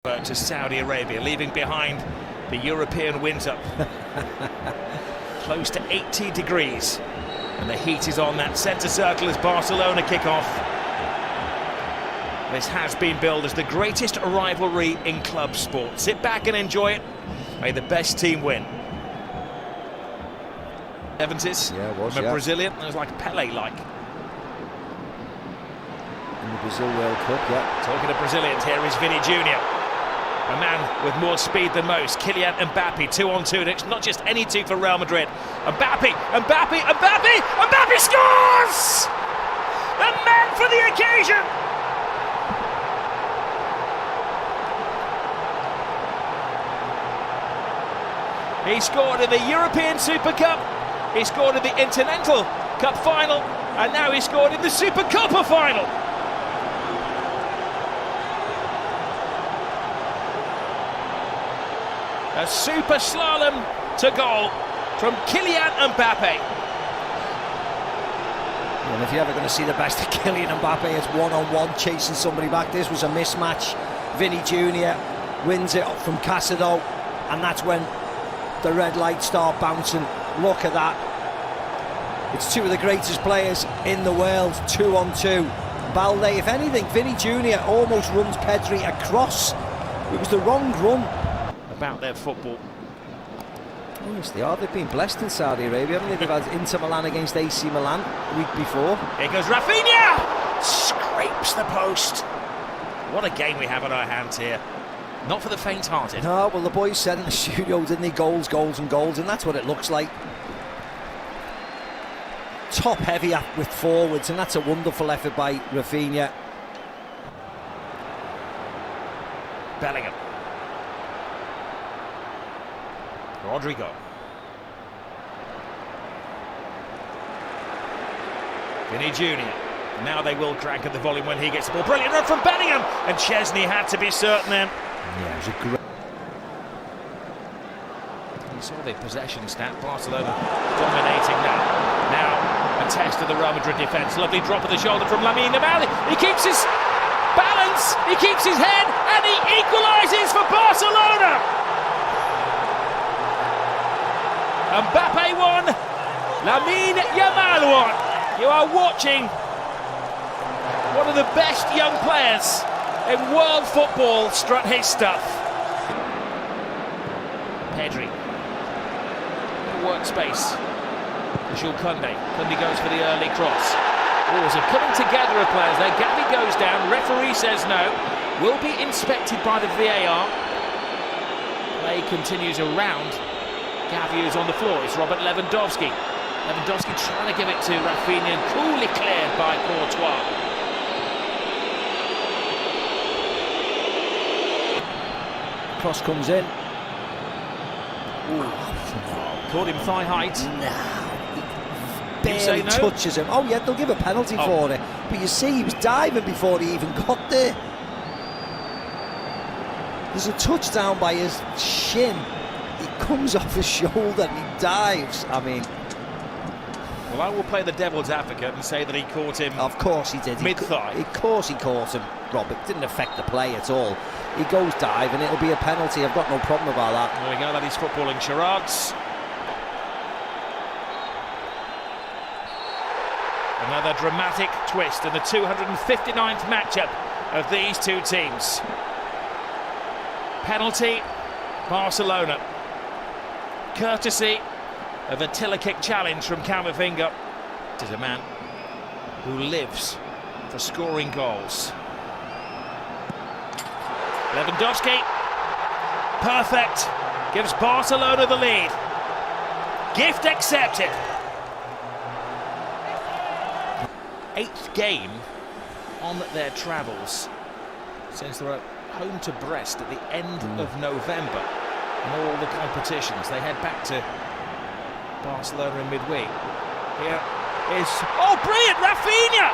To Saudi Arabia, leaving behind the European winter. Close to 80 degrees, and the heat is on that centre circle as Barcelona kick off. This has been billed as the greatest rivalry in club sport. Sit back and enjoy it. May the best team win. Evans is from a Brazilian. It was like Pele-like. In the Brazil World Cup, Talking to Brazilians, here is Vini Jr. A man with more speed than most. Kylian Mbappe, 2-on-2. It's not just any two for Real Madrid. Mbappe scores! A man for the occasion! He scored in the European Super Cup. He scored in the Intercontinental Cup final. And now he scored in the Super Copa final. A super slalom to goal from Kylian Mbappe. And if you're ever going to see the best of Kylian Mbappe, it's one-on-one chasing somebody back. This was a mismatch. Vini Jr. wins it from Casado, and that's when the red lights start bouncing. Look at that. It's two of the greatest players in the world, 2-on-2. Balde, if anything, Vini Jr. almost runs Pedri across. It was the wrong run. About their football. Yes, they are. They've been blessed in Saudi Arabia, haven't they? They've had Inter Milan against AC Milan the week before. Here goes Rafinha! Scrapes the post. What a game we have on our hands here. Not for the faint-hearted. No, well, the boys said in the studio, didn't they? Goals, goals and goals, and that's what it looks like. Top heavy with forwards, and that's a wonderful effort by Rafinha. Bellingham. Rodrigo. Vini Jr. Now they will crank at the volume when he gets the ball. Brilliant run from Bellingham, and Chesney had to be certain then. Yeah, it was a great. You saw the possession stat. Barcelona dominating that. Now a test of the Real Madrid defence. Lovely drop of the shoulder from Lamine Yamal. He keeps his balance. He keeps his head, and he equalises for Barcelona. Mbappe won, Lamine Yamal won. You are watching one of the best young players in world football strut his stuff. Pedri, workspace. Jules Koundé. Koundé goes for the early cross. Oh, there's a coming together of players there. Gavi goes down, referee says no. Will be inspected by the VAR. Play continues around. Gavi is on the floor. It's Robert Lewandowski. Lewandowski trying to give it to Rafinha, coolly cleared by Courtois. Cross comes in. Caught him thigh height. No, barely touches him. Oh yeah, they'll give a penalty for it. But you see, he was diving before he even got there. There's a touchdown by his shin. He comes off his shoulder and he dives. I mean, well, I will play the devil's advocate and say that he caught him. Of course he did. Mid-thigh. Of course he caught him, Rob. It didn't affect the play at all. He goes dive and it'll be a penalty. I've got no problem about that. There we go. That is footballing charades. Another dramatic twist in the 259th matchup of these two teams. Penalty, Barcelona. Courtesy of a Tiller kick challenge from Camavinga. It is a man who lives for scoring goals. Lewandowski, perfect, gives Barcelona the lead. Gift accepted. 8th game on their travels since they were home to Brest at the end of November in all the competitions. They head back to Barcelona in midweek. Here is, oh brilliant, Rafinha!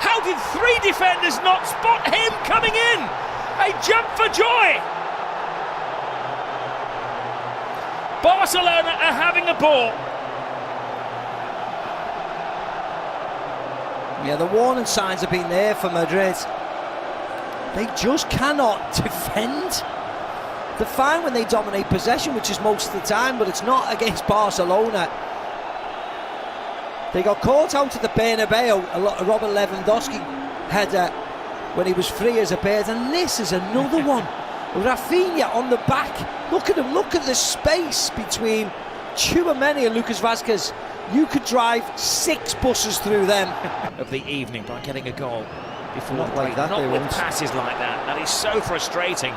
How did 3 defenders not spot him coming in? A jump for joy! Barcelona are having the ball. Yeah, the warning signs have been there for Madrid. They just cannot defend. They're fine when they dominate possession, which is most of the time, but it's not against Barcelona. They got caught out at the Bernabeu, a Robert Lewandowski header when he was free as a bird, and this is another one. Rafinha on the back. Look at him, look at the space between Tchouaméni and Lucas Vazquez. You could drive 6 buses through them. Of the evening by getting a goal before Not like that, not with passes like that. That is so frustrating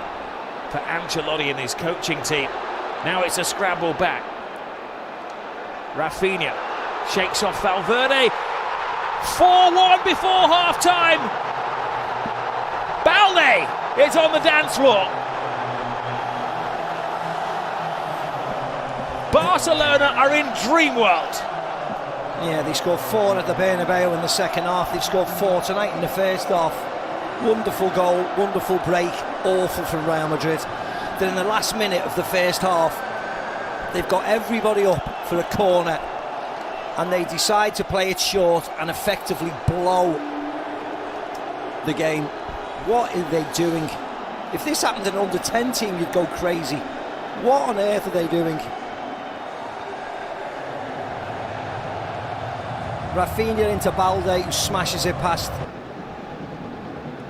for Ancelotti and his coaching team. Now it's a scramble back. Rafinha shakes off Valverde. 4-1 before half-time. Balde is on the dance floor. Barcelona are in dream world. Yeah, they scored 4 at the Bernabeu in the second half. They've scored 4 tonight in the first half. Wonderful goal, wonderful break, awful from Real Madrid. Then in the last minute of the first half, they've got everybody up for a corner, and they decide to play it short and effectively blow the game. What are they doing? If this happened in an under-10 team, you'd go crazy. What on earth are they doing? Rafinha into Balde, who smashes it past.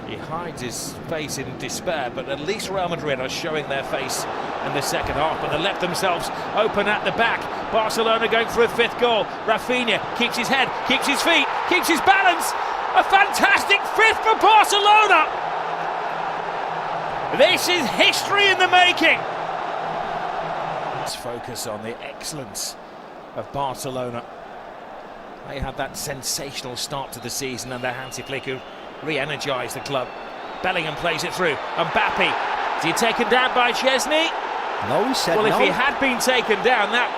He hides his face in despair, but at least Real Madrid are showing their face in the second half, but they left themselves open at the back. Barcelona going for a 5th goal. Rafinha keeps his head, keeps his feet, keeps his balance. A fantastic 5th for Barcelona. This is history in the making. Let's focus on the excellence of Barcelona. They had that sensational start to the season, and their Hansi Flick who re-energised the club. Bellingham plays it through. Mbappe, is he taken down by Chesney? No, he said well, no. If he had been taken down, that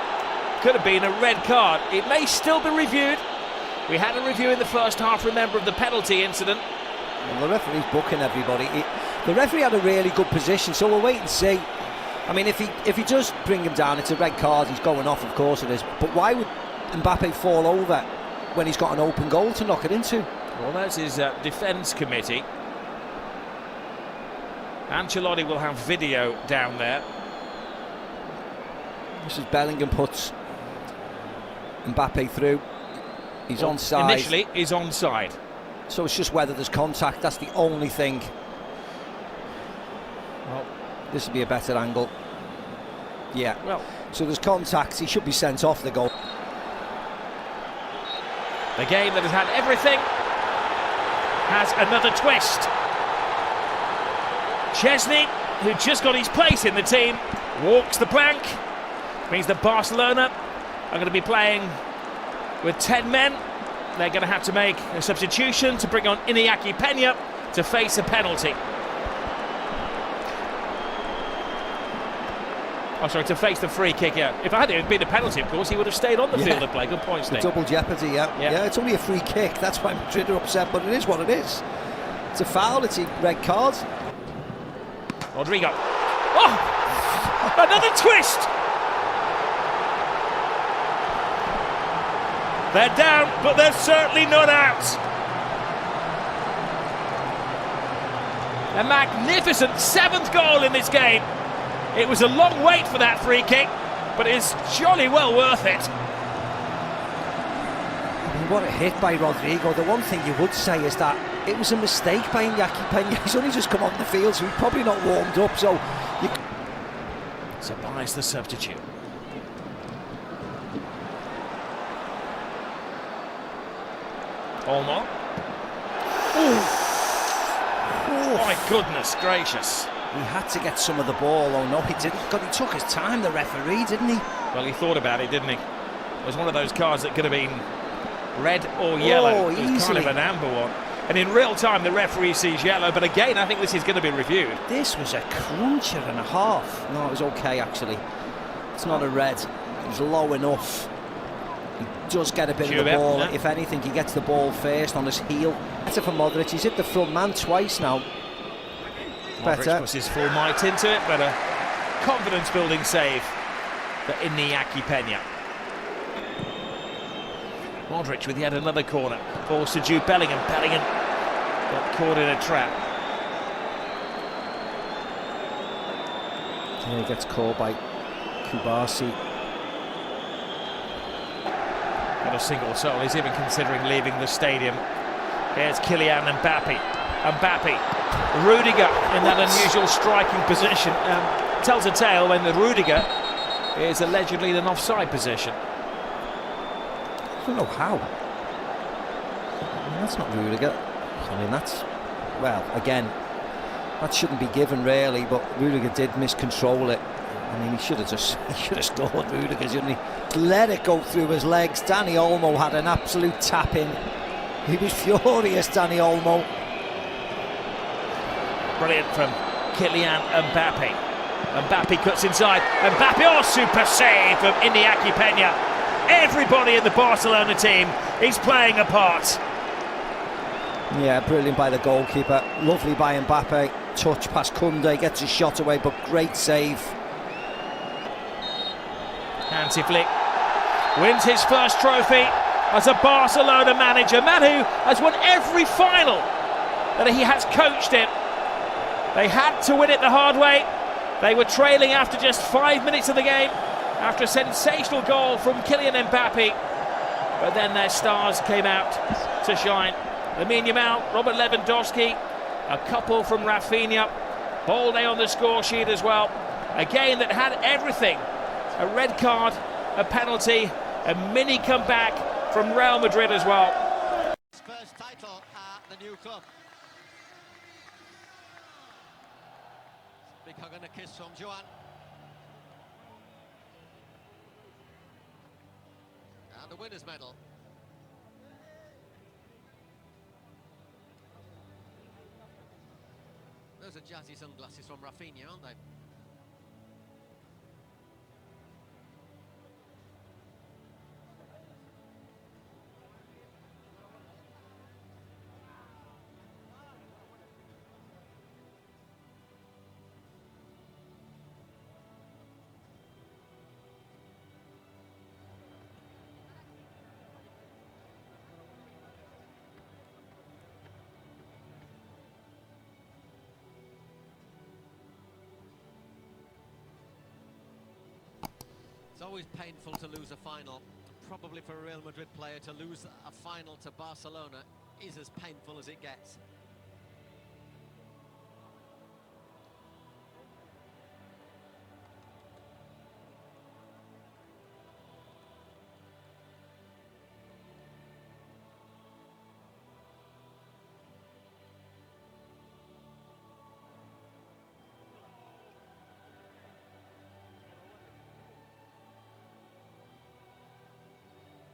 could have been a red card. It may still be reviewed. We had a review in the first half, remember, of the penalty incident. Well, the referee's booking everybody. The referee had a really good position, so we'll wait and see. I mean, if he does bring him down, it's a red card. He's going off, of course it is. But why would Mbappe fall over when he's got an open goal to knock it into? Well, that's his defence committee. Ancelotti will have video down there. This is Bellingham puts Mbappe through. He's onside. Initially, he's onside. So it's just whether there's contact. That's the only thing. Well, this would be a better angle. Yeah. Well, so there's contact. He should be sent off the goal. The game that has had everything has another twist. Chesney, who just got his place in the team, walks the plank. Means that Barcelona are going to be playing with 10 men. They're going to have to make a substitution to bring on Iñaki Peña to face a penalty. Oh, sorry, to face the free kick, yeah. If it had been a penalty, of course, he would have stayed on the field of play. Good point, Steve. Double jeopardy, yeah. It's only a free kick. That's why Madrid are upset, but it is what it is. It's a foul, it's a red card. Rodrigo. Oh! Another twist! They're down, but they're certainly not out. A magnificent 7th goal in this game. It was a long wait for that free kick, but it's jolly well worth it. I mean, what a hit by Rodrigo. The one thing you would say is that it was a mistake by Iñaki Peña. He's only just come on the field, so he's probably not warmed up. So buys the substitute. Olmo. Oh, my goodness gracious. He had to get some of the ball. Oh no, he didn't. God, he took his time, the referee, didn't he? Well, he thought about it, didn't he? It was one of those cards that could have been red or yellow. It was kind of an amber one. And in real time, the referee sees yellow. But again, I think this is going to be reviewed. This was a cruncher and a half. No, it was okay, actually. It's not a red. It was low enough. He does get a bit of the ball. Yeah. If anything, he gets the ball first on his heel. Better for Modric. He's hit the front man twice now. Modric puts his full might into it, but a confidence-building save for Iñaki Peña. Modric with yet another corner. Balls to Jude Bellingham. Bellingham got caught in a trap. Yeah, he gets caught by Kubasi. Not a single soul. He's even considering leaving the stadium. Here's Kylian Mbappe. Rudiger in that unusual striking position. Tells a tale when the Rudiger is allegedly in an offside position. I don't know how. I mean, that's not Rudiger. I mean, that's, well, again, that shouldn't be given really, but Rudiger did miscontrol it. I mean, he should have scored, Rudiger, shouldn't he? Let it go through his legs. Dani Olmo had an absolute tap-in. He was furious, Dani Olmo. Brilliant from Kylian Mbappe. Mbappe cuts inside. Mbappe, oh, super save from Iñaki Peña. Everybody in the Barcelona team is playing a part. Yeah, brilliant by the goalkeeper. Lovely by Mbappe. Touch past Koundé, gets his shot away, but great save. Hansi Flick wins his first trophy as a Barcelona manager. Man who has won every final that he has coached in. They had to win it the hard way. They were trailing after just 5 minutes of the game, after a sensational goal from Kylian Mbappe. But then their stars came out to shine. Lamine Yamal, Robert Lewandowski, a couple from Rafinha. Balde on the score sheet as well. A game that had everything. A red card, a penalty, a mini comeback from Real Madrid as well. His first title at the new club. Big hug and a kiss from Joan. And the winner's medal. Those are jazzy sunglasses from Rafinha, aren't they? It's always painful to lose a final. Probably for a Real Madrid player to lose a final to Barcelona is as painful as it gets.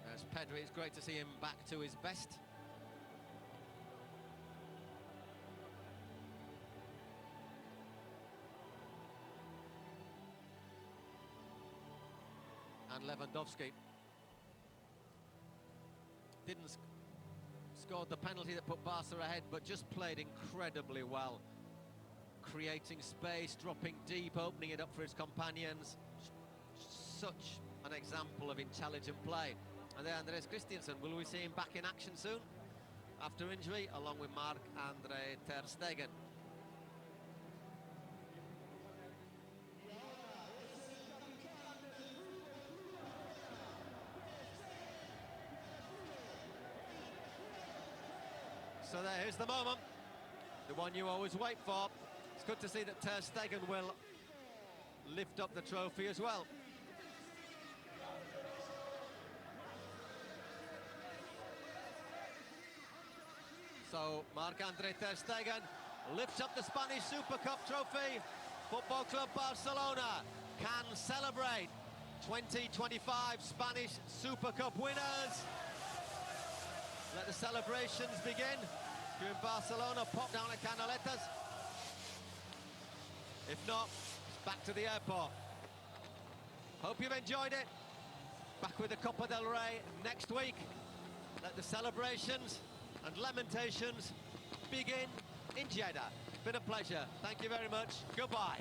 There's Pedri, it's great to see him back to his best. And Lewandowski didn't score the penalty that put Barca ahead, but just played incredibly well. Creating space, dropping deep, opening it up for his companions. Such an example of intelligent play. And then Andres Christensen, will we see him back in action soon? After injury, along with Marc-Andre ter Stegen. So here's the moment, the one you always wait for. It's good to see that ter Stegen will lift up the trophy as well. So Marc-Andre ter Stegen lifts up the Spanish Super Cup trophy. Football Club Barcelona can celebrate 2025 Spanish Super Cup winners. Let the celebrations begin. If you're in Barcelona, pop down at Canaletas. If not, it's back to the airport. Hope you've enjoyed it. Back with the Copa del Rey next week. Let the celebrations and lamentations begin in Jeddah. Been a pleasure. Thank you very much. Goodbye.